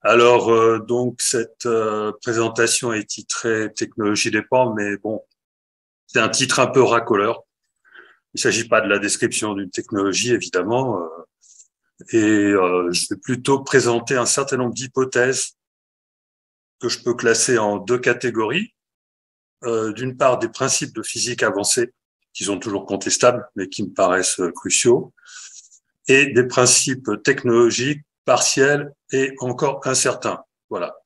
Alors, donc, cette présentation est titrée Technologie des pans, mais bon, c'est un titre un peu racoleur. Il ne s'agit pas de la description d'une technologie, évidemment, je vais plutôt présenter un certain nombre d'hypothèses que je peux classer en deux catégories. D'une part, des principes de physique avancés, qui sont toujours contestables, mais qui me paraissent cruciaux, et des principes technologiques partiels et encore incertains. Voilà.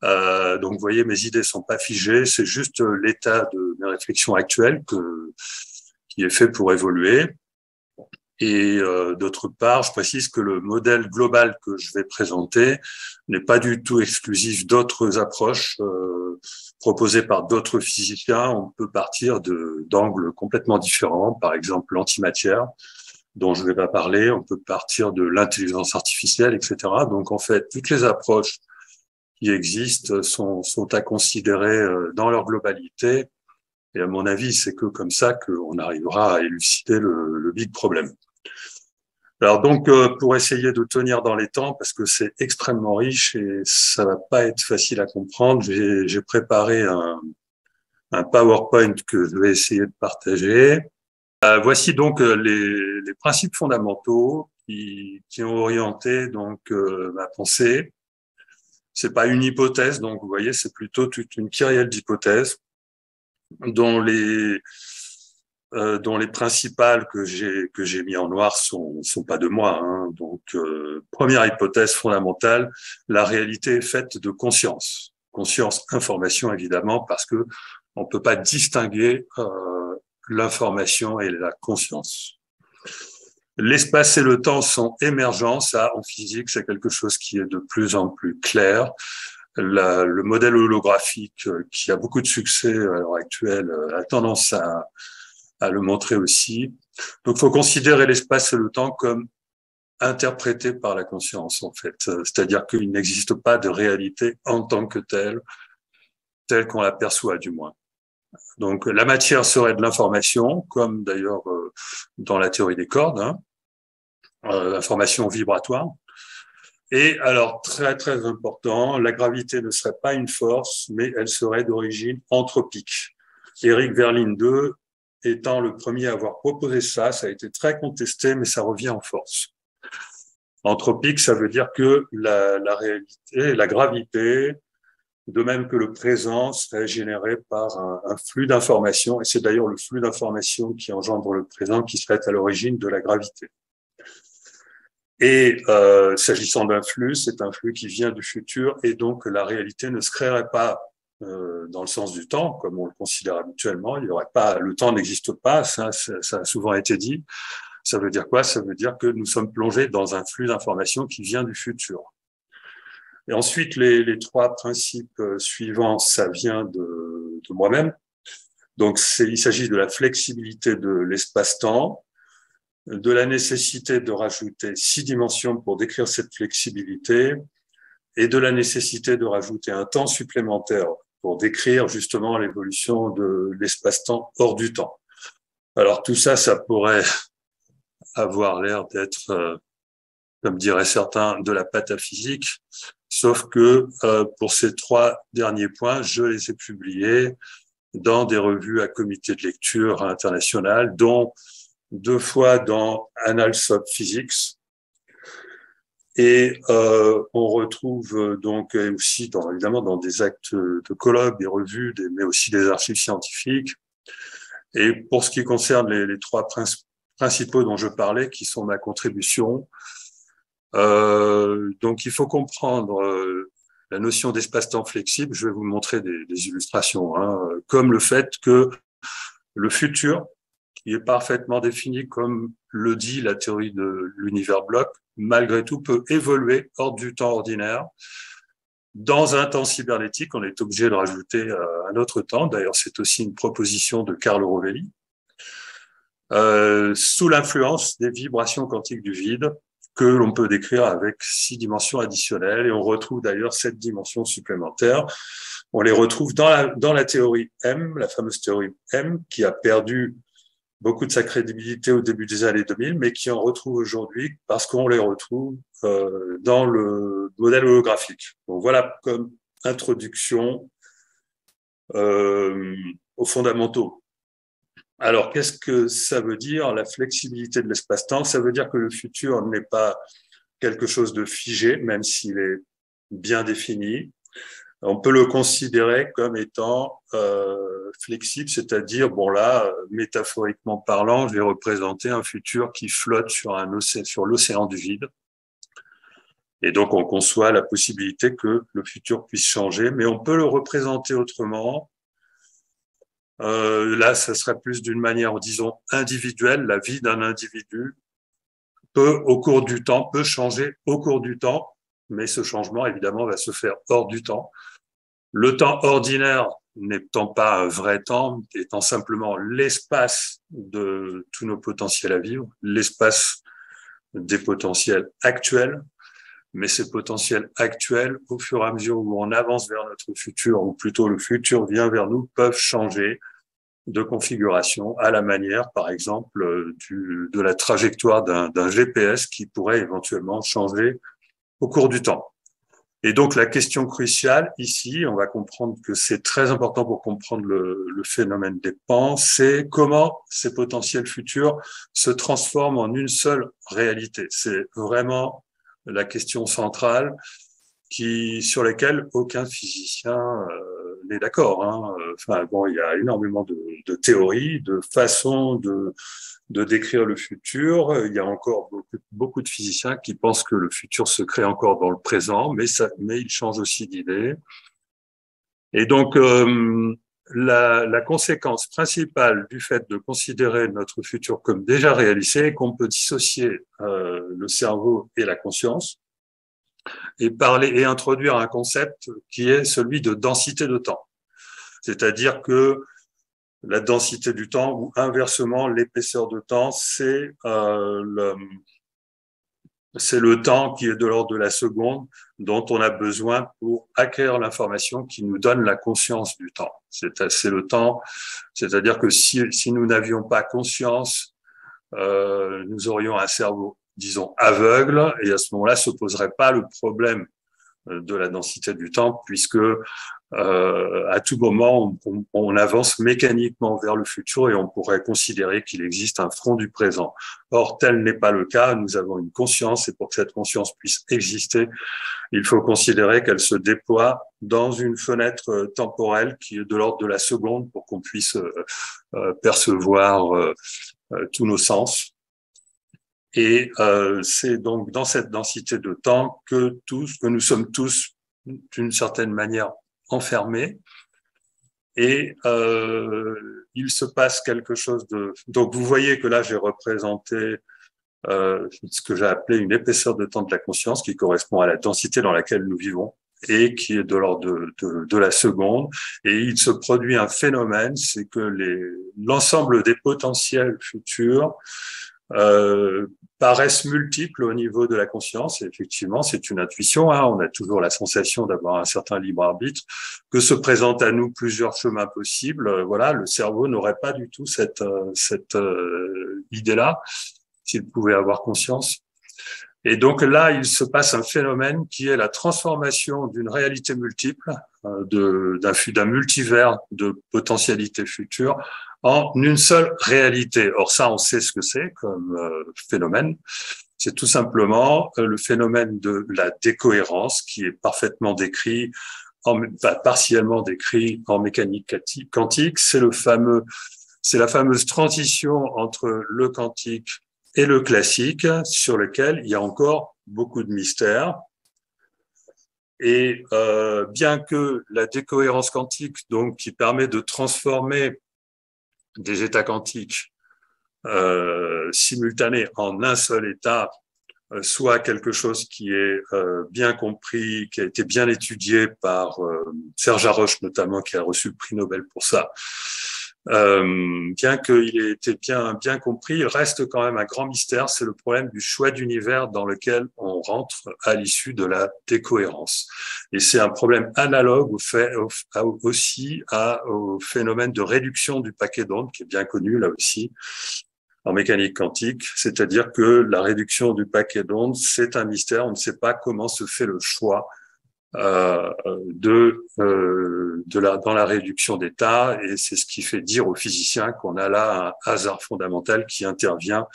Donc, vous voyez, mes idées sont pas figées, c'est juste l'état de mes réflexions actuelles qui est fait pour évoluer. Et d'autre part, je précise que le modèle global que je vais présenter n'est pas du tout exclusif d'autres approches proposées par d'autres physiciens. On peut partir d'angles complètement différents, par exemple l'antimatière, dont je ne vais pas parler. On peut partir de l'intelligence artificielle, etc. Donc, en fait, toutes les approches qui existent sont à considérer dans leur globalité. Et à mon avis, c'est que comme ça qu'on arrivera à élucider le big problème. Alors donc, pour essayer de tenir dans les temps, parce que c'est extrêmement riche et ça va pas être facile à comprendre, j'ai préparé un PowerPoint que je vais essayer de partager. Voici donc les principes fondamentaux qui ont orienté donc ma pensée. C'est pas une hypothèse, donc vous voyez, c'est plutôt toute une kyrielle d'hypothèses dont les principales que j'ai mis en noir sont pas de moi, hein. Donc première hypothèse fondamentale, la réalité est faite de conscience information évidemment, parce que on peut pas distinguer l'information et la conscience. L'espace et le temps sont émergents, ça en physique c'est quelque chose qui est de plus en plus clair. Le modèle holographique qui a beaucoup de succès à l'heure actuelle a tendance à le montrer aussi. Donc, il faut considérer l'espace et le temps comme interprétés par la conscience, en fait. C'est-à-dire qu'il n'existe pas de réalité en tant que telle qu'on l'aperçoit, du moins. Donc, la matière serait de l'information, comme d'ailleurs dans la théorie des cordes, hein, l'information vibratoire. Et alors, très, très important, la gravité ne serait pas une force, mais elle serait d'origine anthropique. Éric Verlin II étant le premier à avoir proposé ça, ça a été très contesté, mais ça revient en force. Anthropique, ça veut dire que la réalité, la gravité, de même que le présent, serait généré par un flux d'informations, et c'est d'ailleurs le flux d'informations qui engendre le présent qui serait à l'origine de la gravité. Et s'agissant d'un flux, c'est un flux qui vient du futur, et donc la réalité ne se créerait pas dans le sens du temps, comme on le considère habituellement. Il y aurait pas, le temps n'existe pas, ça a souvent été dit. Ça veut dire quoi? Ça veut dire que nous sommes plongés dans un flux d'informations qui vient du futur. Et ensuite, les trois principes suivants, ça vient de moi-même. Donc, il s'agit de la flexibilité de l'espace-temps, de la nécessité de rajouter 6 dimensions pour décrire cette flexibilité, et de la nécessité de rajouter un temps supplémentaire pour décrire justement l'évolution de l'espace-temps hors du temps. Alors tout ça, ça pourrait avoir l'air d'être, comme diraient certains, de la pataphysique, sauf que pour ces trois derniers points, je les ai publiés dans des revues à comité de lecture internationales, dont 2 fois dans Annals of Physics. Et on retrouve donc aussi évidemment dans des actes de colloques, des revues, mais aussi des archives scientifiques. Et pour ce qui concerne les trois principaux dont je parlais, qui sont ma contribution, donc il faut comprendre la notion d'espace-temps flexible. Je vais vous montrer des illustrations, hein, comme le fait que le futur, qui est parfaitement défini comme le dit la théorie de l'univers bloc, malgré tout peut évoluer hors du temps ordinaire. Dans un temps cybernétique, on est obligé de rajouter un autre temps. D'ailleurs, c'est aussi une proposition de Carlo Rovelli. Sous l'influence des vibrations quantiques du vide, que l'on peut décrire avec 6 dimensions additionnelles. Et on retrouve d'ailleurs 7 dimensions supplémentaires. On les retrouve dans la théorie M, la fameuse théorie M, qui a perdu beaucoup de sa crédibilité au début des années 2000, mais qui en retrouve aujourd'hui parce qu'on les retrouve dans le modèle holographique. Donc voilà comme introduction aux fondamentaux. Alors, qu'est-ce que ça veut dire, la flexibilité de l'espace-temps? Ça veut dire que le futur n'est pas quelque chose de figé, même s'il est bien défini. On peut le considérer comme étant flexible, c'est-à-dire, bon là, métaphoriquement parlant, je vais représenter un futur qui flotte sur sur l'océan du vide. Et donc, on conçoit la possibilité que le futur puisse changer, mais on peut le représenter autrement. Là, ça serait plus d'une manière, disons, individuelle. La vie d'un individu peut changer au cours du temps, mais ce changement, évidemment, va se faire hors du temps. Le temps ordinaire n'étant pas un vrai temps, étant simplement l'espace de tous nos potentiels à vivre, l'espace des potentiels actuels, mais ces potentiels actuels, au fur et à mesure où on avance vers notre futur, ou plutôt le futur vient vers nous, peuvent changer de configuration à la manière, par exemple, de la trajectoire d'un GPS qui pourrait éventuellement changer au cours du temps. Et donc, la question cruciale ici, on va comprendre que c'est très important pour comprendre le phénomène des pans, c'est comment ces potentiels futurs se transforment en une seule réalité. C'est vraiment la question centrale sur laquelle aucun physicien n'est d'accord. Hein. Enfin, bon, il y a énormément de théories, de façons de décrire le futur. Il y a encore beaucoup de physiciens qui pensent que le futur se crée encore dans le présent, mais ils changent aussi d'idée. Et donc, la conséquence principale du fait de considérer notre futur comme déjà réalisé est qu'on peut dissocier le cerveau et la conscience et introduire un concept qui est celui de densité de temps. C'est-à-dire que la densité du temps ou inversement l'épaisseur de temps, c'est le temps qui est de l'ordre de la seconde dont on a besoin pour acquérir l'information qui nous donne la conscience du temps. C'est le temps, c'est-à-dire que si nous n'avions pas conscience, nous aurions un cerveau, disons, aveugle, et à ce moment-là se poserait pas le problème de la densité du temps, puisque à tout moment, on avance mécaniquement vers le futur et on pourrait considérer qu'il existe un front du présent. Or, tel n'est pas le cas. Nous avons une conscience et pour que cette conscience puisse exister, il faut considérer qu'elle se déploie dans une fenêtre temporelle qui est de l'ordre de la seconde pour qu'on puisse percevoir tous nos sens. Et c'est donc dans cette densité de temps que nous sommes tous d'une certaine manière enfermés. Et il se passe quelque chose de... Donc vous voyez que là j'ai représenté ce que j'ai appelé une épaisseur de temps de la conscience qui correspond à la densité dans laquelle nous vivons et qui est de l'ordre de la seconde. Et il se produit un phénomène, c'est que l'ensemble des potentiels futurs paraissent multiples au niveau de la conscience. Et effectivement, c'est une intuition. Hein. On a toujours la sensation d'avoir un certain libre arbitre, que se présentent à nous plusieurs chemins possibles. Voilà, le cerveau n'aurait pas du tout cette idée-là s'il pouvait avoir conscience. Et donc là, il se passe un phénomène qui est la transformation d'une réalité multiple, d'un multivers de potentialités futures en une seule réalité. Or ça, on sait ce que c'est comme phénomène. C'est tout simplement le phénomène de la décohérence qui est parfaitement décrit, partiellement décrit en mécanique quantique. C'est la fameuse transition entre le quantique et le classique, sur lequel il y a encore beaucoup de mystères. Et bien que la décohérence quantique, donc qui permet de transformer des états quantiques simultanés en un seul état, soit quelque chose qui est bien compris, qui a été bien étudié par Serge Haroche notamment, qui a reçu le prix Nobel pour ça, Bien qu'il ait été bien compris, il reste quand même un grand mystère. C'est le problème du choix d'univers dans lequel on rentre à l'issue de la décohérence. Et c'est un problème analogue au phénomène de réduction du paquet d'ondes, qui est bien connu là aussi en mécanique quantique. C'est-à-dire que la réduction du paquet d'ondes, c'est un mystère. On ne sait pas comment se fait le choix dans la réduction d'état, et c'est ce qui fait dire aux physiciens qu'on a là un hasard fondamental qui intervient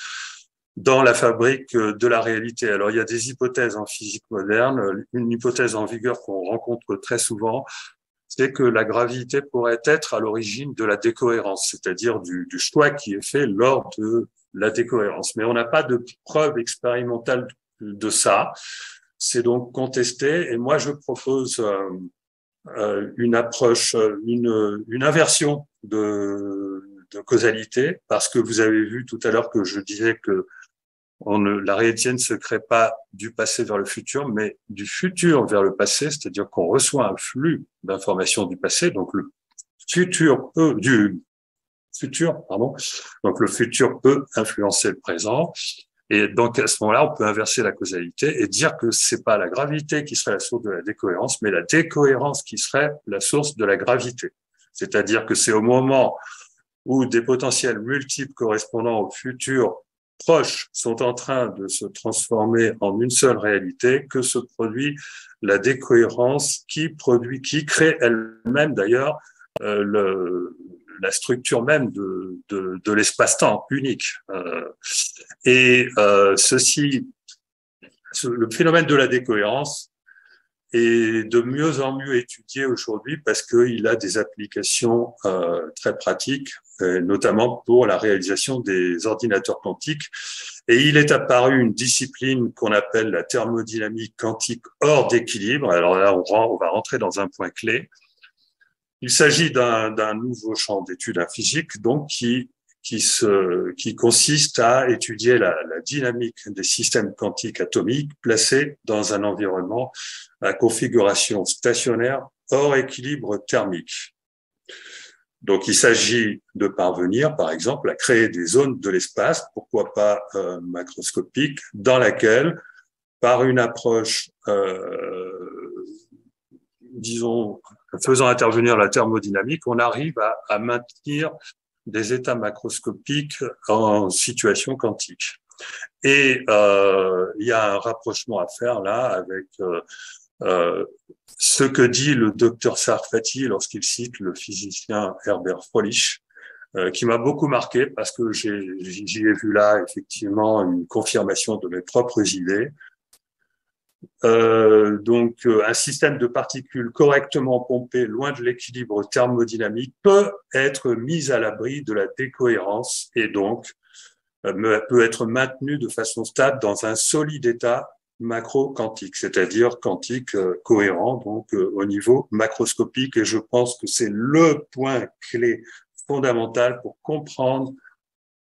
dans la fabrique de la réalité. Alors, il y a des hypothèses en physique moderne. Une hypothèse en vigueur qu'on rencontre très souvent, c'est que la gravité pourrait être à l'origine de la décohérence, c'est-à-dire du choix qui est fait lors de la décohérence. Mais on n'a pas de preuve expérimentale de ça. C'est donc contesté, et moi je propose une approche, une inversion de causalité, parce que vous avez vu tout à l'heure que je disais que la réalité ne se crée pas du passé vers le futur, mais du futur vers le passé, c'est-à-dire qu'on reçoit un flux d'informations du passé, donc le futur du futur, pardon, donc le futur peut influencer le présent. Et donc, à ce moment-là, on peut inverser la causalité et dire que c'est pas la gravité qui serait la source de la décohérence, mais la décohérence qui serait la source de la gravité. C'est-à-dire que c'est au moment où des potentiels multiples correspondant au futur proche sont en train de se transformer en une seule réalité que se produit la décohérence qui crée elle-même d'ailleurs la structure même de l'espace-temps unique. Le phénomène de la décohérence est de mieux en mieux étudié aujourd'hui parce qu'il a des applications très pratiques, notamment pour la réalisation des ordinateurs quantiques. Et il est apparu une discipline qu'on appelle la thermodynamique quantique hors d'équilibre. Alors là, on va rentrer dans un point clé. Il s'agit d'un nouveau champ d'études en physique, donc qui consiste à étudier la dynamique des systèmes quantiques atomiques placés dans un environnement à configuration stationnaire hors équilibre thermique. Donc, il s'agit de parvenir, par exemple, à créer des zones de l'espace, pourquoi pas macroscopiques, dans laquelle, par une approche, disons, faisant intervenir la thermodynamique, on arrive à maintenir des états macroscopiques en situation quantique. Et il y a un rapprochement à faire là avec ce que dit le docteur Sarfati lorsqu'il cite le physicien Herbert Froelich, qui m'a beaucoup marqué parce que j'y ai vu là effectivement une confirmation de mes propres idées. Un système de particules correctement pompé loin de l'équilibre thermodynamique peut être mis à l'abri de la décohérence et donc peut être maintenu de façon stable dans un solide état macro-quantique, c'est-à-dire quantique cohérent, donc au niveau macroscopique. Et je pense que c'est le point clé fondamental pour comprendre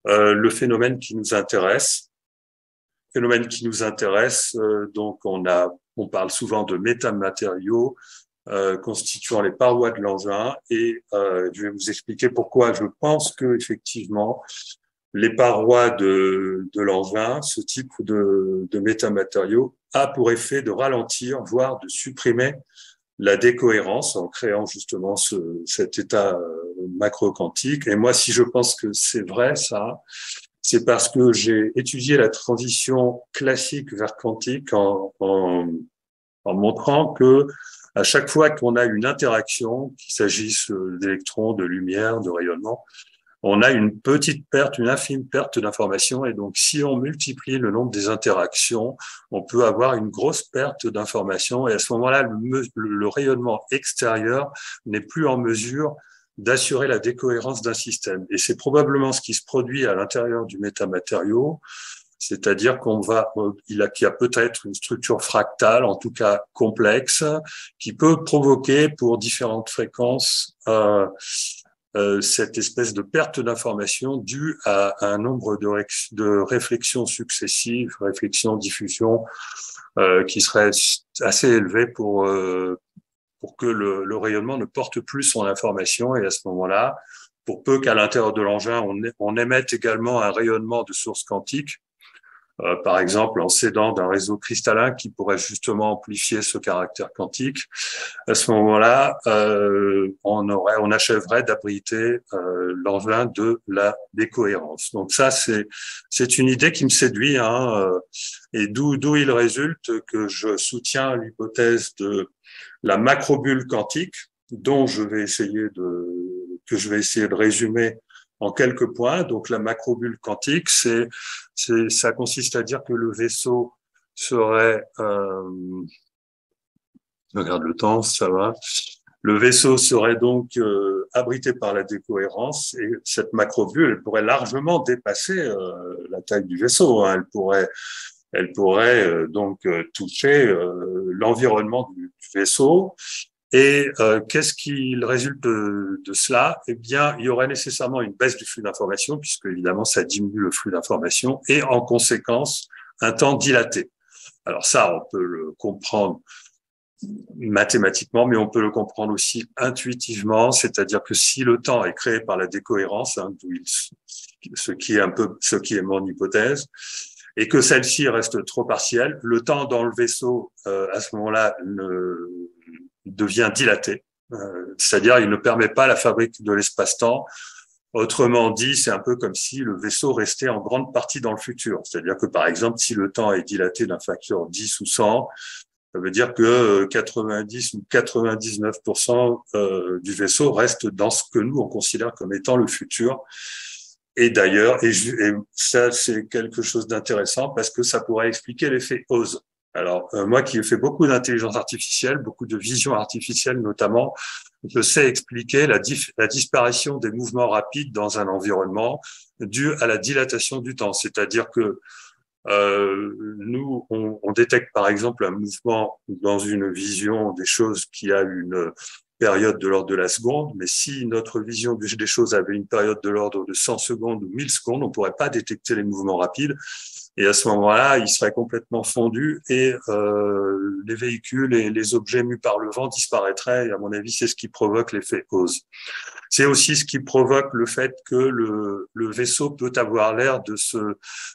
le phénomène qui nous intéresse. Phénomène qui nous intéresse, donc on parle souvent de métamatériaux constituant les parois de l'engin, et je vais vous expliquer pourquoi je pense que effectivement les parois de l'engin, ce type de métamatériaux, a pour effet de ralentir, voire de supprimer la décohérence en créant justement cet état macro-quantique. Et moi, si je pense que c'est vrai, ça, c'est parce que j'ai étudié la transition classique vers quantique en montrant que à chaque fois qu'on a une interaction, qu'il s'agisse d'électrons, de lumière, de rayonnement, on a une petite perte, une infime perte d'informations. Et donc, si on multiplie le nombre des interactions, on peut avoir une grosse perte d'informations. Et à ce moment-là, le rayonnement extérieur n'est plus en mesure d'assurer la décohérence d'un système. Et c'est probablement ce qui se produit à l'intérieur du métamatériau, c'est-à-dire qu'il y a peut-être une structure fractale, en tout cas complexe, qui peut provoquer pour différentes fréquences cette espèce de perte d'information due à un nombre de réflexions successives, réflexions, diffusions, qui serait assez élevé pour que le rayonnement ne porte plus son information. Et à ce moment-là, pour peu qu'à l'intérieur de l'engin, on émette également un rayonnement de source quantique, par exemple en s'aidant d'un réseau cristallin qui pourrait justement amplifier ce caractère quantique. À ce moment-là, on achèverait d'abriter l'engin de la décohérence. Donc ça, c'est une idée qui me séduit, hein, et d'où il résulte que je soutiens l'hypothèse de la macrobulle quantique, dont que je vais essayer de résumer en quelques points. Donc, la macrobulle quantique, ça consiste à dire que le vaisseau serait, je regarde le temps, ça va. Le vaisseau serait donc abrité par la décohérence et cette macrobulle, elle pourrait largement dépasser la taille du vaisseau, hein. Elle pourrait donc toucher l'environnement du vaisseau. Et qu'est-ce qu'il résulte de cela? Eh bien, il y aurait nécessairement une baisse du flux d'informations, puisque évidemment, ça diminue le flux d'informations, et en conséquence, un temps dilaté. Alors ça, on peut le comprendre mathématiquement, mais on peut le comprendre aussi intuitivement, c'est-à-dire que si le temps est créé par la décohérence, hein, ce qui est mon hypothèse, et que celle-ci reste trop partielle, le temps dans le vaisseau, à ce moment-là, devient dilaté. C'est-à-dire, il ne permet pas la fabrique de l'espace-temps. Autrement dit, c'est un peu comme si le vaisseau restait en grande partie dans le futur. C'est-à-dire que, par exemple, si le temps est dilaté d'un facteur 10 ou 100, ça veut dire que 90 ou 99% du vaisseau reste dans ce que nous, on considère comme étant le futur. Et d'ailleurs, et ça, c'est quelque chose d'intéressant parce que ça pourrait expliquer l'effet Oz. Alors, moi qui ai fait beaucoup d'intelligence artificielle, beaucoup de vision artificielle notamment, je sais expliquer la disparition des mouvements rapides dans un environnement dû à la dilatation du temps. C'est-à-dire que nous, on détecte par exemple un mouvement dans une vision des choses qui a une période de l'ordre de la seconde, mais si notre vision des choses avait une période de l'ordre de 100 secondes ou 1000 secondes, on ne pourrait pas détecter les mouvements rapides. Et à ce moment-là, il serait complètement fondu et les véhicules et les objets mus par le vent disparaîtraient. Et à mon avis, c'est ce qui provoque l'effet Oz. C'est aussi ce qui provoque le fait que le vaisseau peut avoir l'air de se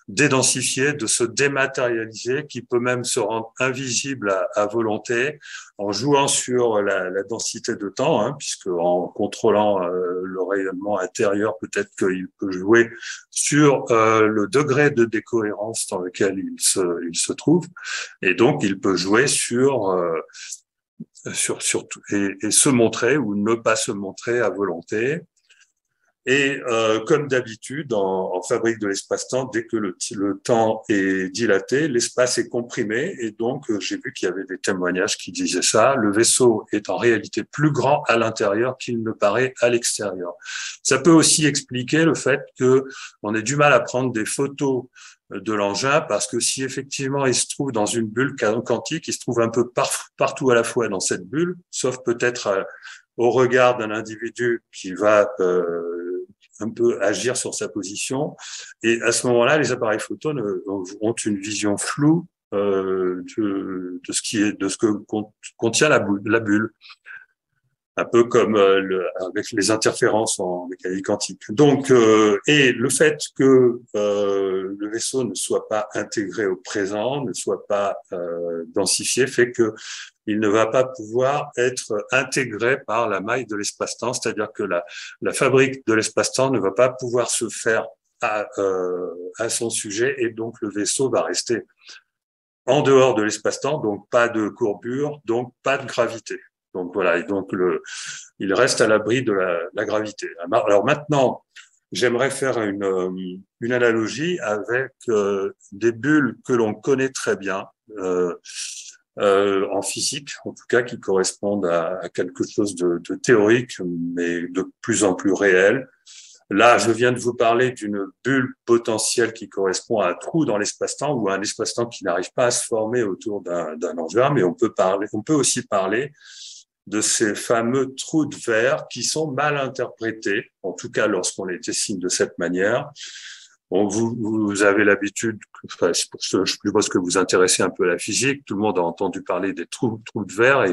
dédensifier, de se dématérialiser, qui peut même se rendre invisible à volonté en jouant sur la densité de temps, hein, puisque en contrôlant le rayonnement intérieur, peut-être qu'il peut jouer sur le degré de décohérence dans lequel il se trouve, et donc il peut jouer sur et se montrer ou ne pas se montrer à volonté. Et comme d'habitude, en fabrique de l'espace-temps, dès que le temps est dilaté, l'espace est comprimé. Et donc, j'ai vu qu'il y avait des témoignages qui disaient ça. Le vaisseau est en réalité plus grand à l'intérieur qu'il ne paraît à l'extérieur. Ça peut aussi expliquer le fait que on ait du mal à prendre des photos de l'engin, parce que si effectivement il se trouve dans une bulle quantique, il se trouve un peu partout à la fois dans cette bulle, sauf peut-être au regard d'un individu qui va un peu agir sur sa position. Et à ce moment-là, les appareils photo ont une vision floue de ce que contient la bulle. Un peu comme avec les interférences en mécanique quantique. Donc, et le fait que le vaisseau ne soit pas intégré au présent, ne soit pas densifié, fait que il ne va pas pouvoir être intégré par la maille de l'espace-temps, c'est-à-dire que la fabrique de l'espace-temps ne va pas pouvoir se faire à son sujet, et donc le vaisseau va rester en dehors de l'espace-temps, donc pas de courbure, donc pas de gravité. Donc voilà, et donc il reste à l'abri de la gravité. Alors maintenant, j'aimerais faire une analogie avec des bulles que l'on connaît très bien en physique, en tout cas qui correspondent à quelque chose de théorique, mais de plus en plus réel. Là, je viens de vous parler d'une bulle potentielle qui correspond à un trou dans l'espace-temps ou à un espace-temps qui n'arrive pas à se former autour d'un engin, mais on peut aussi parler de ces fameux trous de verre qui sont mal interprétés, en tout cas lorsqu'on les dessine de cette manière. Bon, vous avez l'habitude, enfin, je suppose que vous intéressez un peu à la physique, tout le monde a entendu parler des trous de verre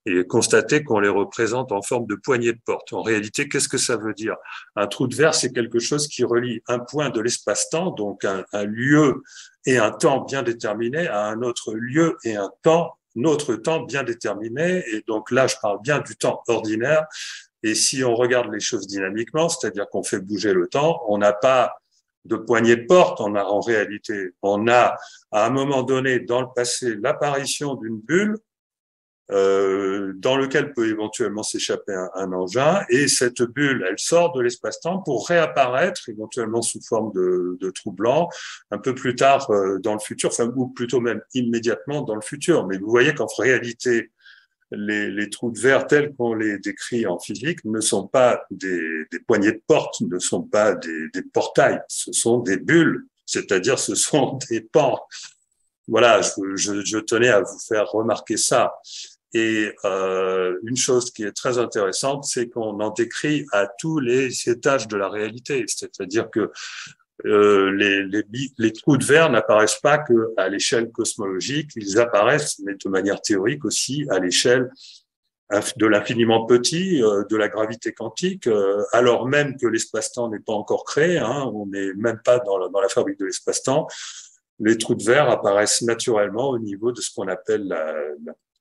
et constaté qu'on les représente en forme de poignée de porte. En réalité, qu'est-ce que ça veut dire? Un trou de verre, c'est quelque chose qui relie un point de l'espace-temps, donc un lieu et un temps bien déterminé, à un autre lieu et un autre temps bien déterminé. Et donc là, je parle bien du temps ordinaire. Et si on regarde les choses dynamiquement, c'est-à-dire qu'on fait bouger le temps, on n'a pas de poignée de porte, en réalité. On a, à un moment donné, dans le passé, l'apparition d'une bulle dans lequel peut éventuellement s'échapper un engin, et cette bulle, elle sort de l'espace-temps pour réapparaître éventuellement sous forme de trou blanc un peu plus tard dans le futur, enfin, ou plutôt même immédiatement dans le futur. Mais vous voyez qu'en réalité, les trous de verre tels qu'on les décrit en physique ne sont pas des poignées de porte, ne sont pas des portails, ce sont des bulles, c'est-à-dire ce sont des pans. Voilà, je tenais à vous faire remarquer ça. Et une chose qui est très intéressante, c'est qu'on en décrit à tous les étages de la réalité. C'est-à-dire que les trous de verre n'apparaissent pas qu'à l'échelle cosmologique, ils apparaissent, mais de manière théorique aussi, à l'échelle de l'infiniment petit, de la gravité quantique, alors même que l'espace-temps n'est pas encore créé, hein, on n'est même pas dans la fabrique de l'espace-temps. Les trous de verre apparaissent naturellement au niveau de ce qu'on appelle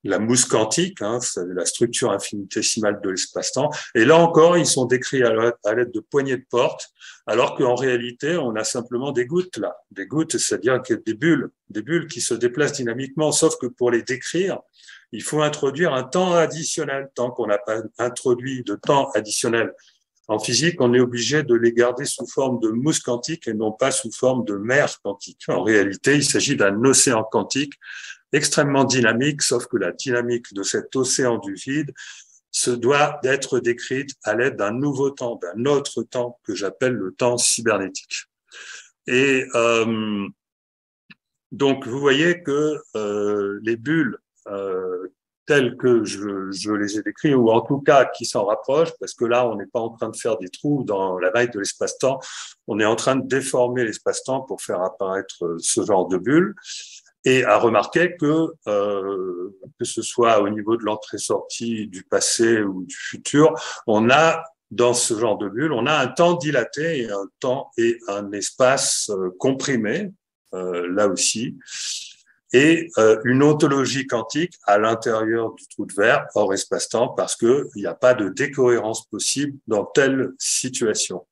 la mousse quantique, hein, c'est la structure infinitésimale de l'espace-temps. Et là encore, ils sont décrits à l'aide de poignées de porte, alors qu'en réalité, on a simplement des gouttes là. Des gouttes, c'est-à-dire que des bulles qui se déplacent dynamiquement, sauf que pour les décrire, il faut introduire un temps additionnel. Tant qu'on n'a pas introduit de temps additionnel en physique, on est obligé de les garder sous forme de mousse quantique et non pas sous forme de mer quantique. En réalité, il s'agit d'un océan quantique extrêmement dynamique, sauf que la dynamique de cet océan du vide se doit d'être décrite à l'aide d'un nouveau temps, d'un autre temps que j'appelle le temps cybernétique. Et donc, vous voyez que les bulles telles que je les ai décrites, ou en tout cas qui s'en rapprochent, parce que là, on n'est pas en train de faire des trous dans la maille de l'espace-temps, on est en train de déformer l'espace-temps pour faire apparaître ce genre de bulles. Et à remarquer que ce soit au niveau de l'entrée-sortie du passé ou du futur, on a dans ce genre de bulle, on a un temps dilaté et un temps et un espace comprimé, là aussi, et une ontologie quantique à l'intérieur du trou de verre hors espace-temps parce qu'il n'y a pas de décohérence possible dans telle situation.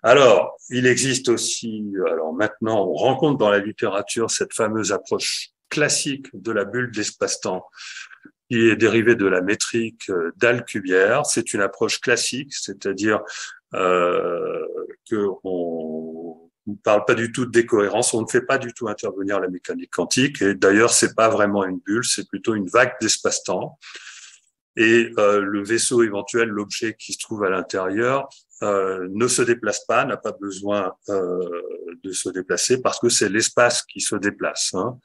Alors, il existe aussi, alors maintenant, on rencontre dans la littérature cette fameuse approche classique de la bulle d'espace-temps qui est dérivée de la métrique d'Alcubierre. C'est une approche classique, c'est-à-dire qu'on ne parle pas du tout de décohérence, on ne fait pas du tout intervenir la mécanique quantique. Et d'ailleurs, c'est pas vraiment une bulle, c'est plutôt une vague d'espace-temps. Et le vaisseau éventuel, l'objet qui se trouve à l'intérieur, ne se déplace pas, n'a pas besoin de se déplacer parce que c'est l'espace qui se déplace. Hein.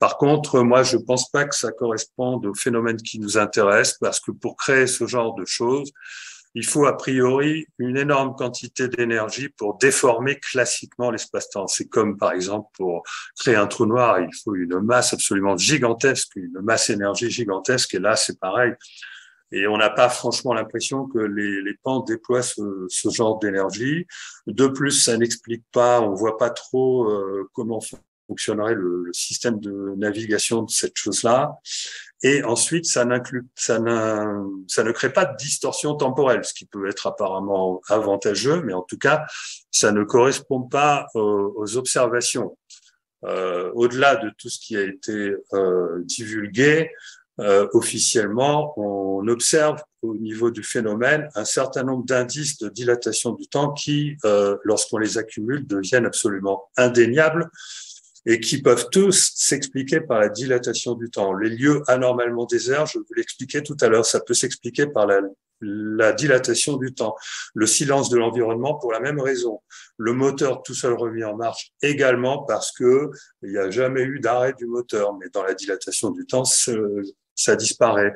Par contre, moi, je pense pas que ça corresponde au phénomène qui nous intéresse parce que pour créer ce genre de choses, il faut a priori une énorme quantité d'énergie pour déformer classiquement l'espace-temps. C'est comme, par exemple, pour créer un trou noir, il faut une masse absolument gigantesque, une masse énergie gigantesque, et là, c'est pareil. Et on n'a pas franchement l'impression que les pans déploient ce genre d'énergie. De plus, ça n'explique pas, on voit pas trop comment fonctionnerait le système de navigation de cette chose-là. Et ensuite, ça ne crée pas de distorsion temporelle, ce qui peut être apparemment avantageux, mais en tout cas, ça ne correspond pas aux observations. Au-delà de tout ce qui a été divulgué, officiellement, on observe au niveau du phénomène un certain nombre d'indices de dilatation du temps qui, lorsqu'on les accumule, deviennent absolument indéniables et qui peuvent tous s'expliquer par la dilatation du temps. Les lieux anormalement déserts, je vous l'expliquais tout à l'heure, ça peut s'expliquer par la dilatation du temps. Le silence de l'environnement pour la même raison. Le moteur tout seul remis en marche également parce que il n'y a jamais eu d'arrêt du moteur, mais dans la dilatation du temps, ça disparaît.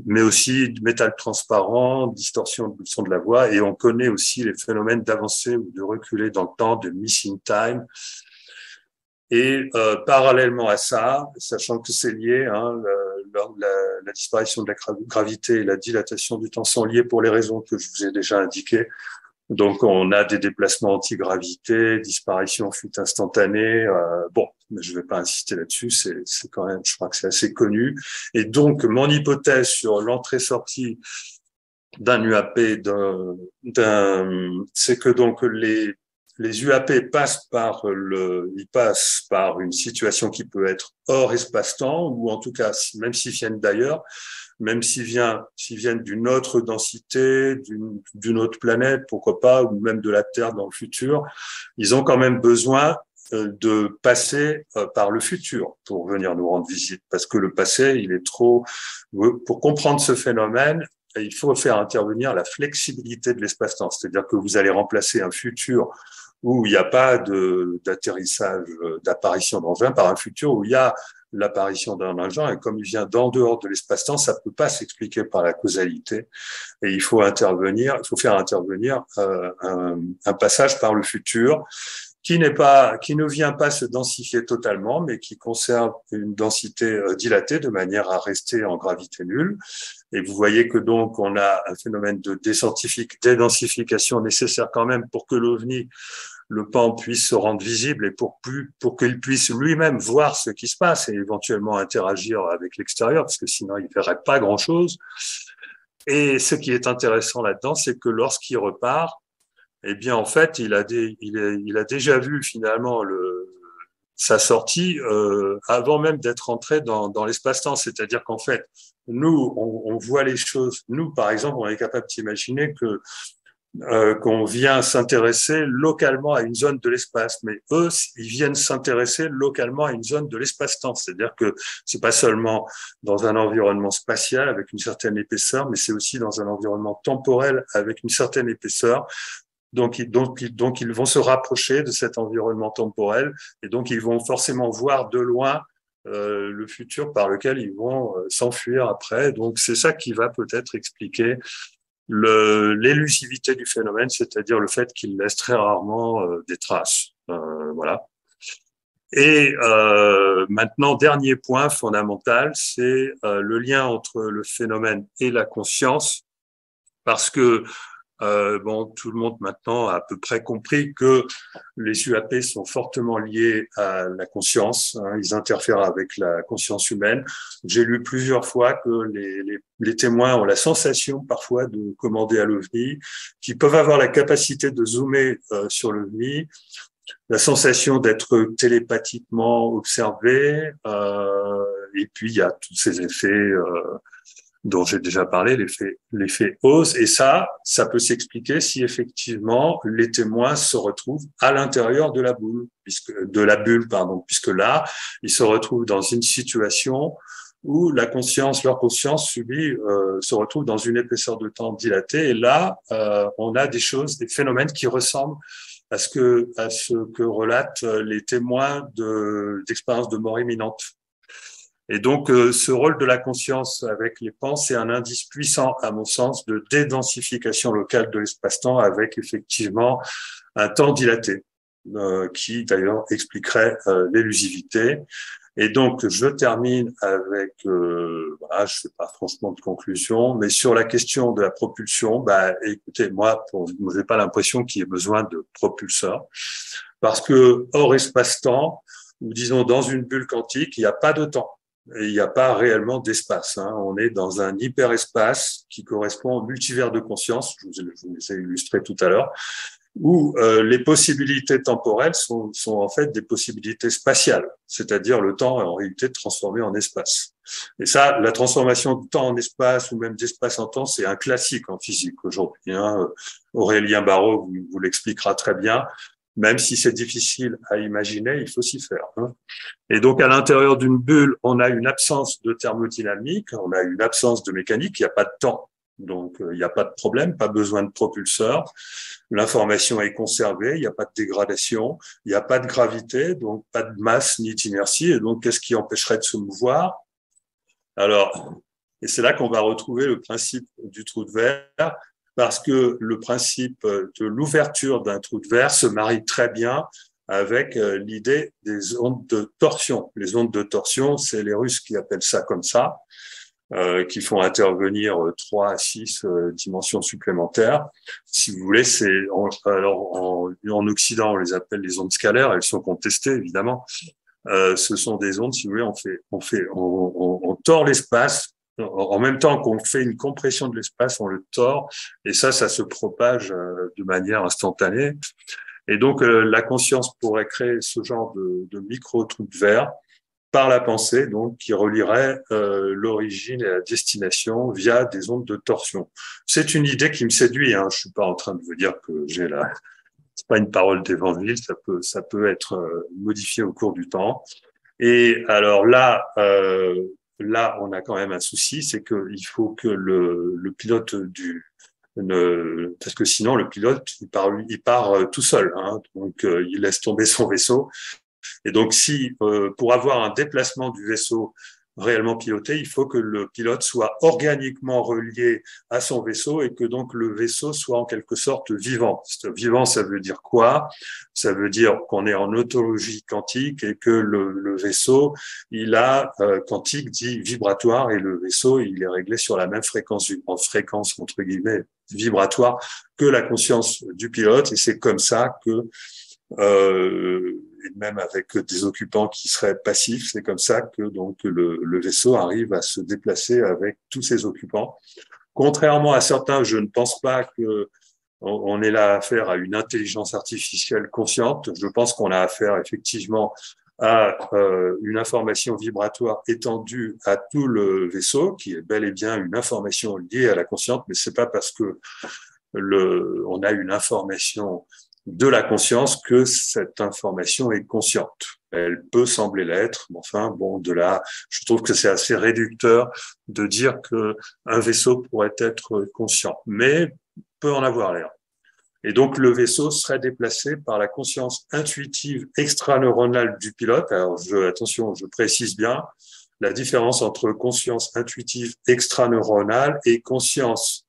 Mais aussi métal transparent, distorsion du son de la voix, et on connaît aussi les phénomènes d'avancer ou de reculer dans le temps, de missing time. Et parallèlement à ça, sachant que c'est lié, hein, la disparition de la gravité et la dilatation du temps sont liés pour les raisons que je vous ai déjà indiquées. Donc, on a des déplacements anti-gravité, disparition fuite instantanée. Bon, mais je ne vais pas insister là-dessus, c'est quand même, je crois que c'est assez connu. Et donc, mon hypothèse sur l'entrée-sortie d'un UAP, c'est que donc les UAP passent ils passent par une situation qui peut être hors espace-temps, ou en tout cas, même s'ils viennent d'ailleurs, même s'ils viennent d'une autre densité, d'une autre planète, pourquoi pas, ou même de la Terre dans le futur, ils ont quand même besoin de passer par le futur pour venir nous rendre visite, parce que le passé, il est trop. Pour comprendre ce phénomène, il faut faire intervenir la flexibilité de l'espace-temps, c'est-à-dire que vous allez remplacer un futur où il n'y a pas d'atterrissage, d'apparition d'engin par un futur où il y a l'apparition d'un engin, et comme il vient d'en dehors de l'espace-temps, ça peut pas s'expliquer par la causalité, et il faut faire intervenir un passage par le futur qui ne vient pas se densifier totalement, mais qui conserve une densité dilatée de manière à rester en gravité nulle. Et vous voyez que donc on a un phénomène de dédensification nécessaire quand même pour que l'OVNI, le pan, puisse se rendre visible, et pour qu'il puisse lui-même voir ce qui se passe et éventuellement interagir avec l'extérieur, parce que sinon il ne verrait pas grand-chose. Et ce qui est intéressant là-dedans, c'est que lorsqu'il repart, eh bien, en fait, il a déjà vu finalement sa sortie avant même d'être entré dans l'espace-temps. C'est-à-dire qu'en fait, nous, on voit les choses. Nous, par exemple, on est capable d'imaginer qu'on vient s'intéresser localement à une zone de l'espace, mais eux, ils viennent s'intéresser localement à une zone de l'espace-temps. C'est-à-dire que c'est pas seulement dans un environnement spatial avec une certaine épaisseur, mais c'est aussi dans un environnement temporel avec une certaine épaisseur. Donc, ils vont se rapprocher de cet environnement temporel, et donc ils vont forcément voir de loin le futur par lequel ils vont s'enfuir après. Donc, c'est ça qui va peut-être expliquer l'élusivité du phénomène, c'est-à-dire le fait qu'il laisse très rarement des traces. Voilà. Et maintenant, dernier point fondamental, c'est le lien entre le phénomène et la conscience, parce que bon, tout le monde maintenant a à peu près compris que les UAP sont fortement liés à la conscience, hein, ils interfèrent avec la conscience humaine. J'ai lu plusieurs fois que les témoins ont la sensation parfois de commander à l'OVNI, qui peuvent avoir la capacité de zoomer sur l'OVNI, la sensation d'être télépathiquement observé, et puis il y a tous ces effets dont j'ai déjà parlé, l'effet Oz. Et ça peut s'expliquer si effectivement les témoins se retrouvent à l'intérieur de la bulle, puisque là, ils se retrouvent dans une situation où leur conscience se retrouve dans une épaisseur de temps dilatée. Et là, on a des phénomènes qui ressemblent à ce que relatent les témoins d'expériences de mort imminente. Et donc, ce rôle de la conscience avec les pans, c'est un indice puissant, à mon sens, de dédensification locale de l'espace-temps, avec effectivement un temps dilaté, qui d'ailleurs expliquerait l'élusivité. Et donc, je termine avec, voilà, je ne fais pas franchement de conclusion, mais sur la question de la propulsion, écoutez, moi, je n'ai pas l'impression qu'il y ait besoin de propulseur, parce que hors espace-temps, ou disons dans une bulle quantique, il n'y a pas de temps. Et il n'y a pas réellement d'espace. Hein. On est dans un hyperespace qui correspond au multivers de conscience, je vous les ai illustrés tout à l'heure, où les possibilités temporelles sont en fait des possibilités spatiales, c'est-à-dire le temps est en réalité transformé en espace. Et ça, la transformation de temps en espace ou même d'espace en temps, c'est un classique en physique aujourd'hui. Hein. Aurélien Barraud vous l'expliquera très bien. Même si c'est difficile à imaginer, il faut s'y faire. Hein. Et donc, à l'intérieur d'une bulle, on a une absence de thermodynamique, on a une absence de mécanique, il n'y a pas de temps. Donc, il n'y a pas de problème, pas besoin de propulseur. L'information est conservée, il n'y a pas de dégradation, il n'y a pas de gravité, donc pas de masse ni d'inertie. Et donc, qu'est-ce qui empêcherait de se mouvoir? Alors, Et c'est là qu'on va retrouver le principe du trou de verre, parce que le principe de l'ouverture d'un trou de verre se marie très bien avec l'idée des ondes de torsion. Les ondes de torsion, c'est les Russes qui appellent ça comme ça, qui font intervenir 3 à 6 dimensions supplémentaires. Si vous voulez, en Occident, on les appelle les ondes scalaires. Elles sont contestées, évidemment. Ce sont des ondes, si vous voulez, on tord l'espace. En même temps qu'on fait une compression de l'espace, on le tord, et ça se propage de manière instantanée. Et donc, la conscience pourrait créer ce genre de micro-trous de verre par la pensée, donc, qui relierait l'origine et la destination via des ondes de torsion. C'est une idée qui me séduit, hein. Je suis pas en train de vous dire que c'est pas une parole d'évangile, ça peut être modifié au cours du temps. Et alors là, on a quand même un souci, c'est qu'il faut que le pilote parce que sinon le pilote il part tout seul, hein, donc il laisse tomber son vaisseau. Et donc pour avoir un déplacement du vaisseau réellement piloté, il faut que le pilote soit organiquement relié à son vaisseau et que donc le vaisseau soit en quelque sorte vivant. Vivant, ça veut dire quoi? Ça veut dire qu'on est en autologie quantique et que le vaisseau, quantique dit vibratoire, et le vaisseau, il est réglé sur la même fréquence entre guillemets vibratoire que la conscience du pilote, et c'est comme ça que et même avec des occupants qui seraient passifs, c'est comme ça que donc le vaisseau arrive à se déplacer avec tous ses occupants. Contrairement à certains, je ne pense pas que on ait là affaire à une intelligence artificielle consciente. Je pense qu'on a affaire effectivement à une information vibratoire étendue à tout le vaisseau, qui est bel et bien une information liée à la conscience, mais c'est pas parce que on a une information de la conscience que cette information est consciente. Elle peut sembler l'être, mais enfin, bon, de là, je trouve que c'est assez réducteur de dire que un vaisseau pourrait être conscient, mais peut en avoir l'air. Et donc, le vaisseau serait déplacé par la conscience intuitive extraneuronale du pilote. Alors, attention, je précise bien la différence entre conscience intuitive extraneuronale et conscience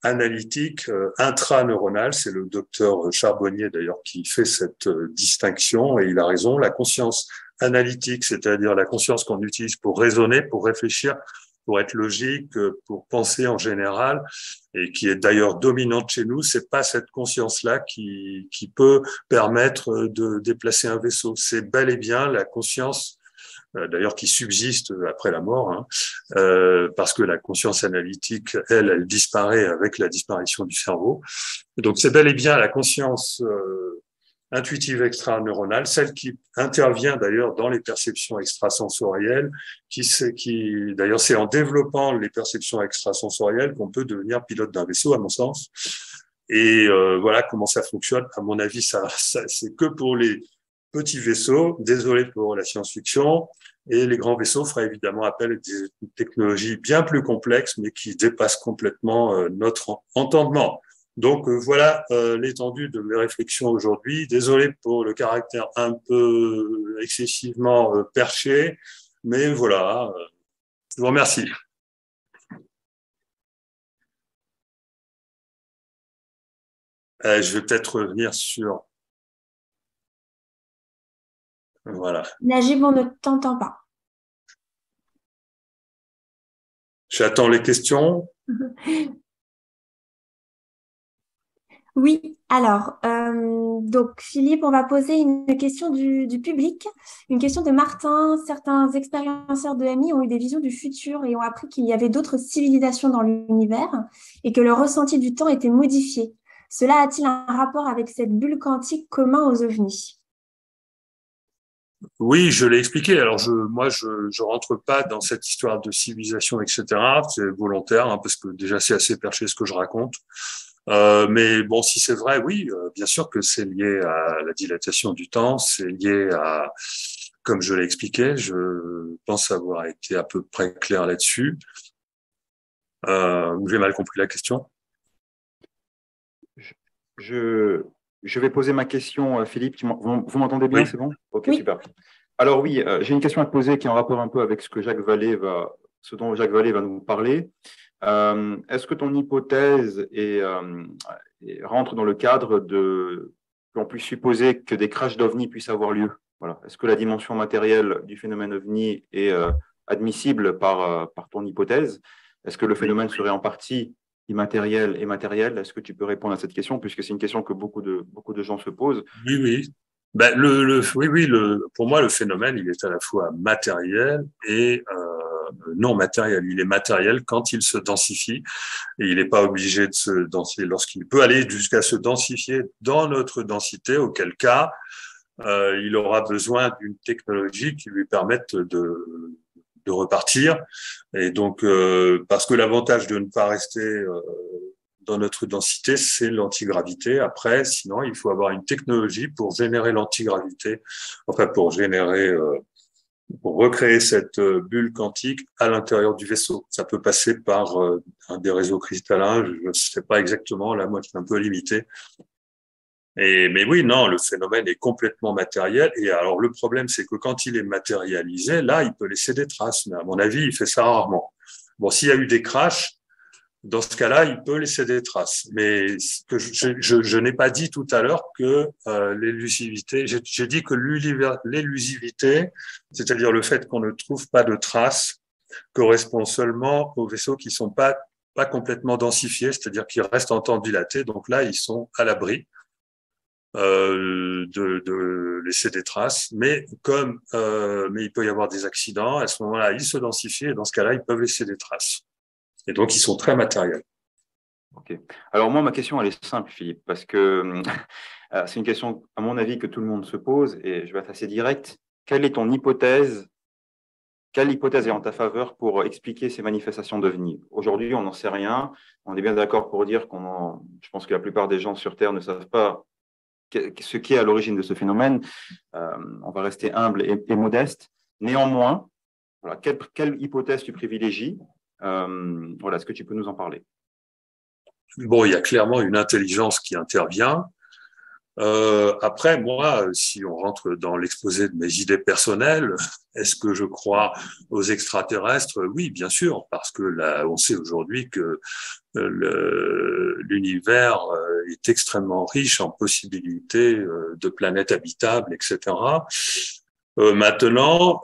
analytique intraneuronale. C'est le docteur Charbonnier d'ailleurs qui fait cette distinction, et il a raison. La conscience analytique, c'est-à-dire la conscience qu'on utilise pour raisonner, pour réfléchir, pour être logique, pour penser en général, et qui est d'ailleurs dominante chez nous, c'est pas cette conscience-là qui peut permettre de déplacer un vaisseau. C'est bel et bien la conscience d'ailleurs qui subsiste après la mort, hein, parce que la conscience analytique, elle disparaît avec la disparition du cerveau. Donc c'est bel et bien la conscience intuitive extraneuronale, celle qui intervient d'ailleurs dans les perceptions extrasensorielles, qui d'ailleurs c'est en développant les perceptions extrasensorielles qu'on peut devenir pilote d'un vaisseau, à mon sens. Et voilà comment ça fonctionne. À mon avis, ça c'est que pour les petits vaisseaux. Désolé pour la science-fiction. Et les grands vaisseaux feraient évidemment appel à des technologies bien plus complexes, mais qui dépassent complètement notre entendement. Donc voilà l'étendue de mes réflexions aujourd'hui. Désolé pour le caractère un peu excessivement perché, mais voilà, je vous remercie. Je vais peut-être revenir sur... Voilà. Najib, on ne t'entend pas. J'attends les questions. Oui, alors, donc Philippe, on va poser une question du public, une question de Martin. Certains expérienceurs de MI ont eu des visions du futur et ont appris qu'il y avait d'autres civilisations dans l'univers et que leur ressenti du temps était modifié. Cela a-t-il un rapport avec cette bulle quantique commun aux ovnis? Oui, je l'ai expliqué. Alors, moi, je rentre pas dans cette histoire de civilisation, etc. C'est volontaire, hein, parce que déjà, c'est assez perché ce que je raconte. Mais bon, si c'est vrai, oui, bien sûr que c'est lié à la dilatation du temps, c'est lié à, comme je l'ai expliqué, je pense avoir été à peu près clair là-dessus. J'ai mal compris la question. Je, je vais poser ma question, Philippe. Vous m'entendez bien, Oui. c'est bon? Ok, Oui. super. Alors oui, j'ai une question à te poser qui est en rapport un peu avec ce que Jacques Vallée va ce dont Jacques Vallée va nous parler. Est-ce que ton hypothèse rentre dans le cadre de qu'on puisse supposer que des crashs d'OVNI puissent avoir lieu? Voilà. Est-ce que la dimension matérielle du phénomène OVNI est admissible par ton hypothèse? Est-ce que le phénomène serait en partie immatériel et matériel? Est-ce que tu peux répondre à cette question, puisque c'est une question que beaucoup de gens se posent? Oui, oui. Ben, pour moi, le phénomène, il est à la fois matériel et non matériel. Il est matériel quand il se densifie et il n'est pas obligé de se densifier lorsqu'il peut aller jusqu'à se densifier dans notre densité, auquel cas il aura besoin d'une technologie qui lui permette de repartir. Et donc, parce que l'avantage de ne pas rester dans notre densité, c'est l'antigravité. Après, sinon, il faut avoir une technologie pour générer l'antigravité, enfin pour pour recréer cette bulle quantique à l'intérieur du vaisseau. Ça peut passer par des réseaux cristallins. Je ne sais pas exactement. Là, moi, je suis un peu limité. Mais oui, non, le phénomène est complètement matériel. Et alors, le problème, c'est que quand il est matérialisé, là, il peut laisser des traces. Mais à mon avis, il fait ça rarement. Bon, s'il y a eu des crashs, dans ce cas-là, il peut laisser des traces. Mais que je n'ai pas dit tout à l'heure que l'élusivité, j'ai dit que l'élusivité, c'est-à-dire le fait qu'on ne trouve pas de traces, correspond seulement aux vaisseaux qui sont pas complètement densifiés, c'est-à-dire qui restent en temps dilaté. Donc là, ils sont à l'abri de laisser des traces. Mais mais il peut y avoir des accidents. À ce moment-là, ils se densifient et dans ce cas-là, ils peuvent laisser des traces. Et donc, ils sont très matériels. Ok. Alors moi, ma question, elle est simple, Philippe, parce que c'est une question, à mon avis, que tout le monde se pose, et je vais être assez direct. Quelle est ton hypothèse? Quelle hypothèse est en ta faveur pour expliquer ces manifestations d'OVNI? Aujourd'hui, on n'en sait rien. On est bien d'accord pour dire je pense que la plupart des gens sur Terre ne savent pas ce qui est à l'origine de ce phénomène. On va rester humble et modeste. Néanmoins, voilà, quelle hypothèse tu privilégies? Voilà, est-ce que tu peux nous en parler? Bon, il y a clairement une intelligence qui intervient. Après, moi, si on rentre dans l'exposé de mes idées personnelles, est-ce que je crois aux extraterrestres? Oui, bien sûr, parce que là, on sait aujourd'hui que l'univers est extrêmement riche en possibilités de planètes habitables, etc. Maintenant,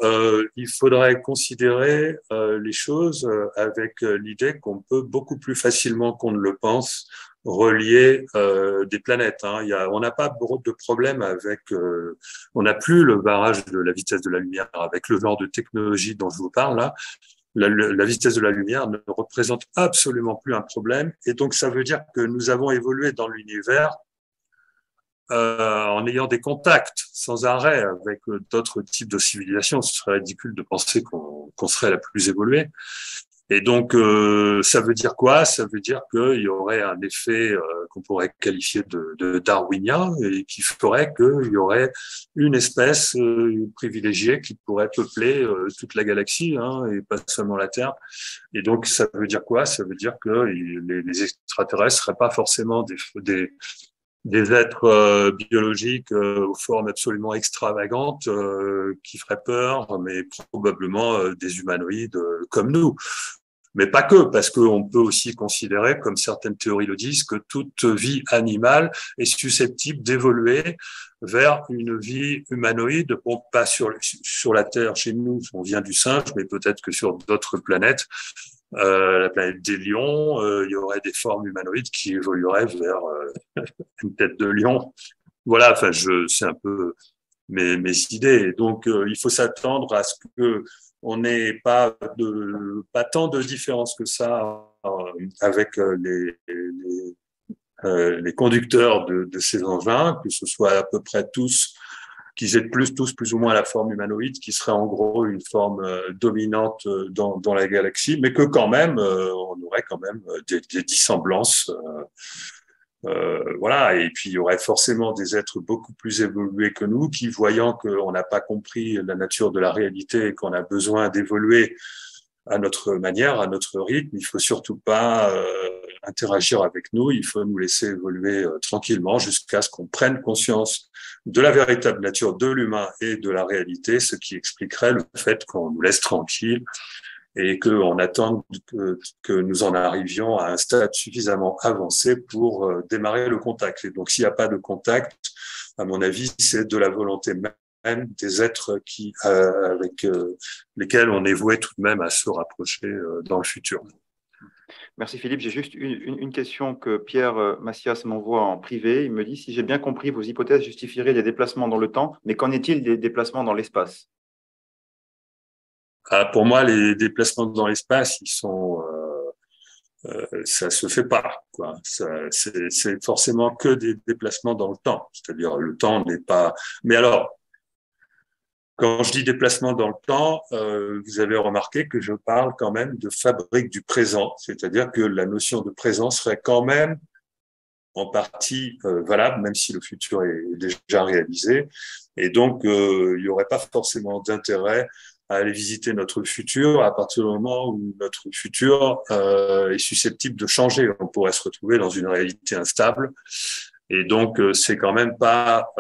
il faudrait considérer les choses avec l'idée qu'on peut beaucoup plus facilement qu'on ne le pense relier des planètes. Hein. On n'a pas de problème avec, on n'a plus le barrage de la vitesse de la lumière avec le genre de technologie dont je vous parle là. La vitesse de la lumière ne représente absolument plus un problème, et donc ça veut dire que nous avons évolué dans l'univers en ayant des contacts sans arrêt avec d'autres types de civilisations. Ce serait ridicule de penser qu'on serait la plus évoluée. Et donc, ça veut dire quoi? Ça veut dire qu'il y aurait un effet qu'on pourrait qualifier de darwinien, et qui ferait qu'il y aurait une espèce privilégiée qui pourrait peupler toute la galaxie, hein, et pas seulement la Terre. Et donc, ça veut dire quoi? Ça veut dire que les extraterrestres seraient pas forcément des êtres biologiques aux formes absolument extravagantes qui feraient peur, mais probablement des humanoïdes comme nous. Mais pas que, parce qu'on peut aussi considérer, comme certaines théories le disent, que toute vie animale est susceptible d'évoluer vers une vie humanoïde. Bon, pas sur la Terre, chez nous, on vient du singe, mais peut-être que sur d'autres planètes, la planète des lions, il y aurait des formes humanoïdes qui évolueraient vers une tête de lion. Voilà, enfin, c'est un peu mes idées. Donc, il faut s'attendre à ce que on n'ait pas tant de différence que ça avec les conducteurs de ces engins, que ce soit à peu près tous, qu'ils aient tous plus ou moins la forme humanoïde, qui serait en gros une forme dominante dans la galaxie, mais que quand même, on aurait quand même des dissemblances. Voilà, et puis il y aurait forcément des êtres beaucoup plus évolués que nous qui, voyant qu'on n'a pas compris la nature de la réalité et qu'on a besoin d'évoluer à notre manière, à notre rythme, il faut surtout pas interagir avec nous, il faut nous laisser évoluer tranquillement jusqu'à ce qu'on prenne conscience de la véritable nature de l'humain et de la réalité, ce qui expliquerait le fait qu'on nous laisse tranquille et qu'on attend que nous en arrivions à un stade suffisamment avancé pour démarrer le contact. Et donc, s'il n'y a pas de contact, à mon avis, c'est de la volonté même des êtres avec lesquels on est voué tout de même à se rapprocher dans le futur. Merci Philippe. J'ai juste une question que Pierre Massias m'envoie en privé. Il me dit, si j'ai bien compris, vos hypothèses justifieraient des déplacements dans le temps, mais qu'en est-il des déplacements dans l'espace? Pour moi, les déplacements dans l'espace, ça se fait pas, quoi. C'est forcément que des déplacements dans le temps. C'est-à-dire, le temps n'est pas. Mais alors, quand je dis déplacement dans le temps, vous avez remarqué que je parle quand même de fabrique du présent. C'est-à-dire que la notion de présent serait quand même en partie valable, même si le futur est déjà réalisé. Et donc, il n'y aurait pas forcément d'intérêt à aller visiter notre futur à partir du moment où notre futur est susceptible de changer. On pourrait se retrouver dans une réalité instable. Et donc, c'est quand même pas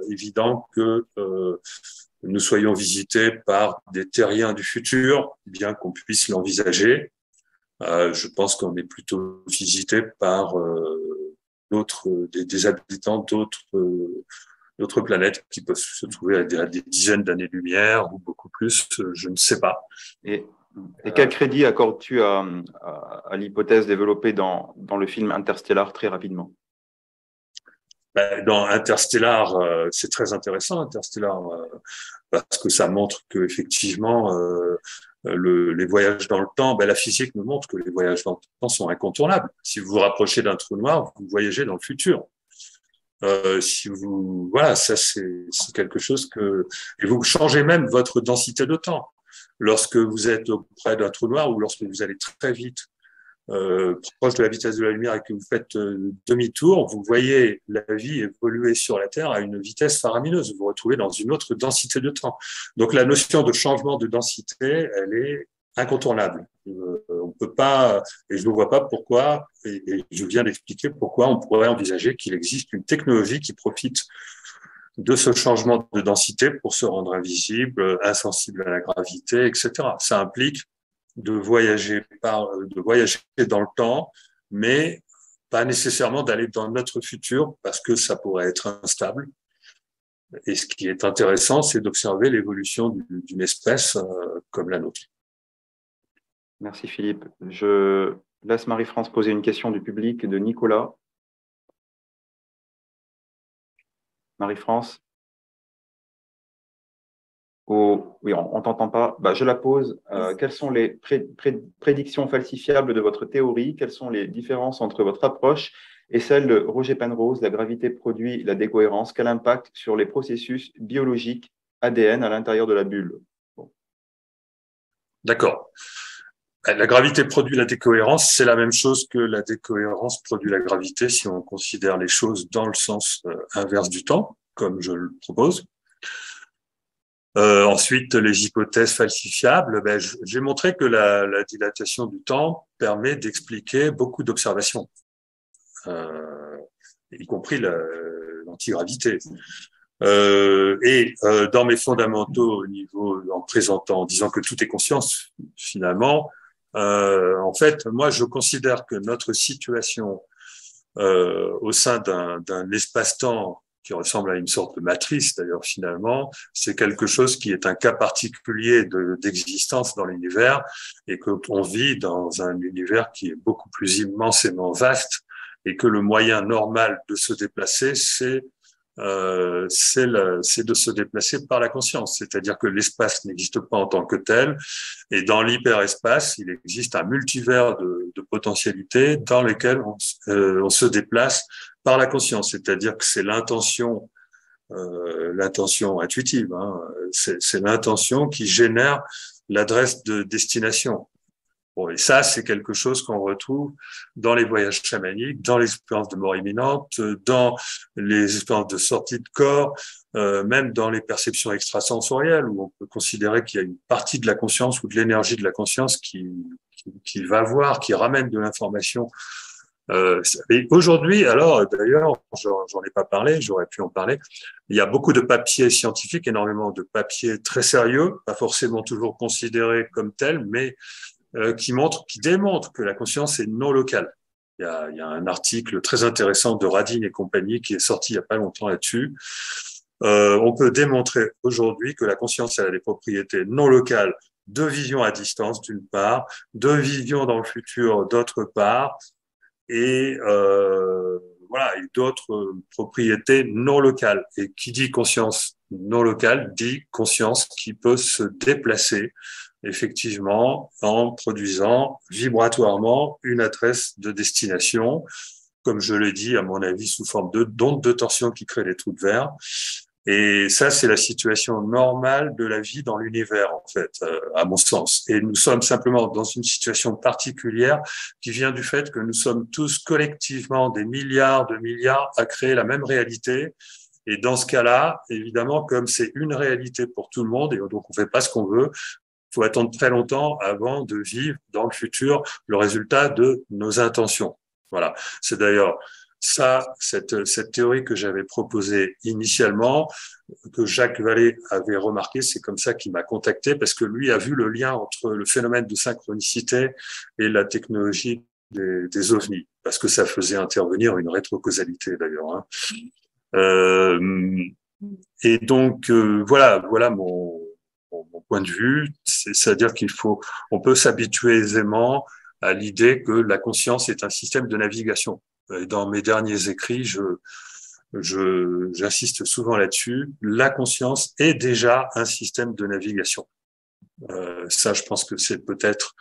évident que nous soyons visités par des terriens du futur, bien qu'on puisse l'envisager. Je pense qu'on est plutôt visité par des habitants d'autres planètes qui peuvent se trouver à des dizaines d'années-lumière ou beaucoup plus, je ne sais pas. Et quel crédit accordes-tu à l'hypothèse développée dans le film Interstellar très rapidement? Dans Interstellar, c'est très intéressant, Interstellar, parce que ça montre que effectivement, les voyages dans le temps, la physique nous montre que les voyages dans le temps sont incontournables. Si vous vous rapprochez d'un trou noir, vous voyagez dans le futur. Voilà, ça c'est quelque chose et vous changez même votre densité de temps. Lorsque vous êtes auprès d'un trou noir ou lorsque vous allez très vite proche de la vitesse de la lumière et que vous faites demi-tour, vous voyez la vie évoluer sur la Terre à une vitesse faramineuse. Vous vous retrouvez dans une autre densité de temps. Donc la notion de changement de densité, elle est incontournable. On peut pas, et je ne vois pas pourquoi, et je viens d'expliquer pourquoi on pourrait envisager qu'il existe une technologie qui profite de ce changement de densité pour se rendre invisible, insensible à la gravité, etc. Ça implique de voyager dans le temps, mais pas nécessairement d'aller dans notre futur parce que ça pourrait être instable. Et ce qui est intéressant, c'est d'observer l'évolution d'une espèce comme la nôtre. Merci Philippe. Je laisse Marie-France poser une question du public de Nicolas. Marie-France? Oui, on ne t'entend pas. Je la pose. Quelles sont les prédictions falsifiables de votre théorie? Quelles sont les différences entre votre approche et celle de Roger Penrose? La gravité produit la décohérence. Quel impact sur les processus biologiques ADN à l'intérieur de la bulle? D'accord. La gravité produit la décohérence, c'est la même chose que la décohérence produit la gravité si on considère les choses dans le sens inverse du temps, comme je le propose. Ensuite, les hypothèses falsifiables, j'ai montré que la dilatation du temps permet d'expliquer beaucoup d'observations, y compris l'antigravité. Dans mes fondamentaux en disant que tout est conscience, finalement, en fait, moi, je considère que notre situation au sein d'un espace-temps qui ressemble à une sorte de matrice, d'ailleurs, finalement, c'est quelque chose qui est un cas particulier d'existence dans l'univers et qu'on vit dans un univers qui est beaucoup plus immensément vaste et que le moyen normal de se déplacer, c'est de se déplacer par la conscience, c'est-à-dire que l'espace n'existe pas en tant que tel, et dans l'hyperespace, il existe un multivers de potentialités dans lesquelles on se déplace par la conscience, c'est-à-dire que c'est l'intention intuitive, hein, c'est l'intention qui génère l'adresse de destination. Bon, et ça, c'est quelque chose qu'on retrouve dans les voyages chamaniques, dans les expériences de mort imminente, dans les expériences de sortie de corps, même dans les perceptions extrasensorielles, où on peut considérer qu'il y a une partie de la conscience ou de l'énergie de la conscience qui va voir, qui ramène de l'information Et aujourd'hui, alors d'ailleurs, j'en ai pas parlé, j'aurais pu en parler. Il y a beaucoup de papiers scientifiques, énormément de papiers très sérieux, pas forcément toujours considérés comme tels, mais qui démontrent que la conscience est non locale. Il y a un article très intéressant de Radin et compagnie qui est sorti il y a pas longtemps là-dessus. On peut démontrer aujourd'hui que la conscience a des propriétés non locales de vision à distance d'une part, de vision dans le futur d'autre part, et voilà, et d'autres propriétés non locales. Et qui dit conscience non locale dit conscience qui peut se déplacer effectivement en produisant vibratoirement une adresse de destination, comme je l'ai dit, à mon avis, sous forme d'ondes de torsion qui créent des trous de verre. Et ça, c'est la situation normale de la vie dans l'univers, en fait, à mon sens. Et nous sommes simplement dans une situation particulière qui vient du fait que nous sommes tous collectivement des milliards de milliards à créer la même réalité. Et dans ce cas-là, évidemment, comme c'est une réalité pour tout le monde, et donc on fait pas ce qu'on veut, il faut attendre très longtemps avant de vivre dans le futur le résultat de nos intentions. Voilà. C'est d'ailleurs cette théorie que j'avais proposée initialement, que Jacques Vallée avait remarqué, c'est comme ça qu'il m'a contacté, parce que lui a vu le lien entre le phénomène de synchronicité et la technologie des ovnis, parce que ça faisait intervenir une rétrocausalité d'ailleurs. Hein. Et donc voilà mon point de vue, c'est-à-dire on peut s'habituer aisément à l'idée que la conscience est un système de navigation. Et dans mes derniers écrits, j'insiste souvent là-dessus. La conscience est déjà un système de navigation. Ça, je pense que c'est peut-être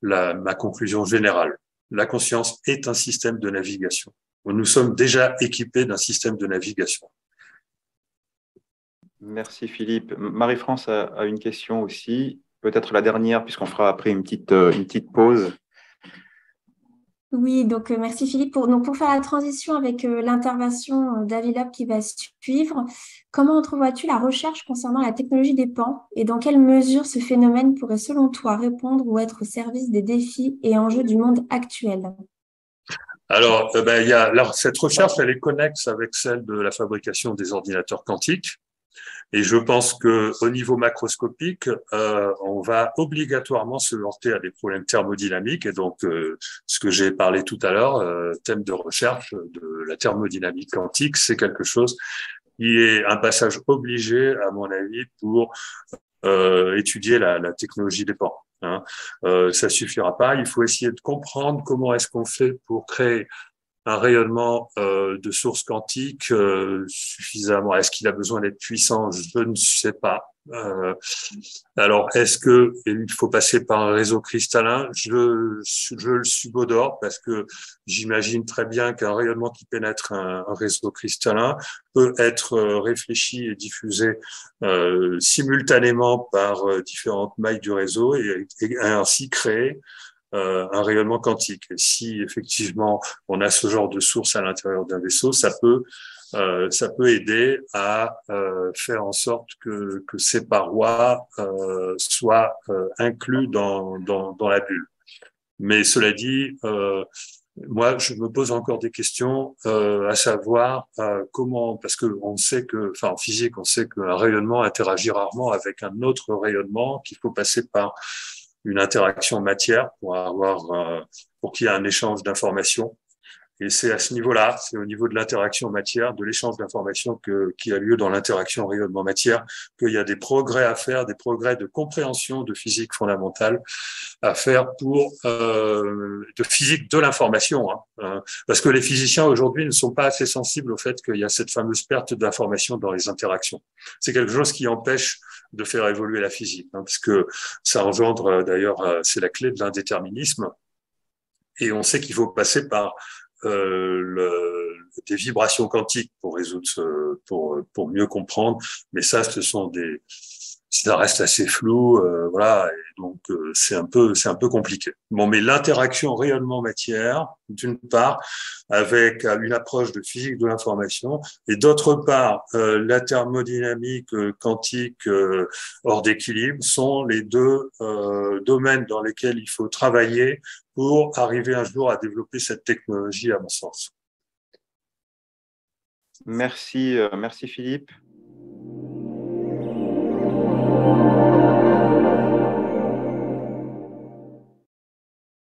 ma conclusion générale. La conscience est un système de navigation. Nous sommes déjà équipés d'un système de navigation. Merci Philippe. Marie-France a une question aussi, peut-être la dernière, puisqu'on fera après une petite pause. Oui, donc merci Philippe. Pour faire la transition avec l'intervention d'Avilab qui va suivre, comment entrevois-tu la recherche concernant la technologie des pans et dans quelle mesure ce phénomène pourrait selon toi répondre ou être au service des défis et enjeux du monde actuel? Alors, cette recherche, elle est connexe avec celle de la fabrication des ordinateurs quantiques. Et je pense que au niveau macroscopique, on va obligatoirement se heurter à des problèmes thermodynamiques. Et donc, ce que j'ai parlé tout à l'heure, thème de recherche de la thermodynamique quantique, c'est quelque chose qui est un passage obligé, à mon avis, pour étudier la technologie des pans. Hein. Ça suffira pas. Il faut essayer de comprendre comment est-ce qu'on fait pour créer un rayonnement de source quantique suffisamment. Est-ce qu'il a besoin d'être puissant? Je ne sais pas. Alors, est-ce que il faut passer par un réseau cristallin? Je le subodore parce que j'imagine très bien qu'un rayonnement qui pénètre un réseau cristallin peut être réfléchi et diffusé simultanément par différentes mailles du réseau et ainsi créer un rayonnement quantique. Et si effectivement on a ce genre de source à l'intérieur d'un vaisseau, ça peut aider à faire en sorte que ces parois soient inclus dans la bulle. Mais cela dit, moi, je me pose encore des questions, à savoir comment, parce que on sait que, enfin en physique, on sait qu'un rayonnement interagit rarement avec un autre rayonnement, qu'il faut passer par une interaction matière pour qu'il y ait un échange d'informations. Et c'est à ce niveau-là, c'est au niveau de l'interaction matière, de l'échange d'informations qui a lieu dans l'interaction rayonnement-matière, qu'il y a des progrès à faire, des progrès de compréhension de physique fondamentale à faire de physique de l'information. Hein, parce que les physiciens aujourd'hui ne sont pas assez sensibles au fait qu'il y a cette fameuse perte d'information dans les interactions. C'est quelque chose qui empêche de faire évoluer la physique, hein, parce que ça engendre d'ailleurs, c'est la clé de l'indéterminisme. Et on sait qu'il faut passer par des vibrations quantiques pour résoudre pour mieux comprendre. Mais ça, ce sont ça reste assez flou, voilà, et donc c'est un peu compliqué. Bon, mais l'interaction rayonnement-matière, d'une part, avec une approche de physique de l'information, et d'autre part, la thermodynamique quantique hors d'équilibre sont les deux domaines dans lesquels il faut travailler pour arriver un jour à développer cette technologie, à mon sens. Merci, merci Philippe.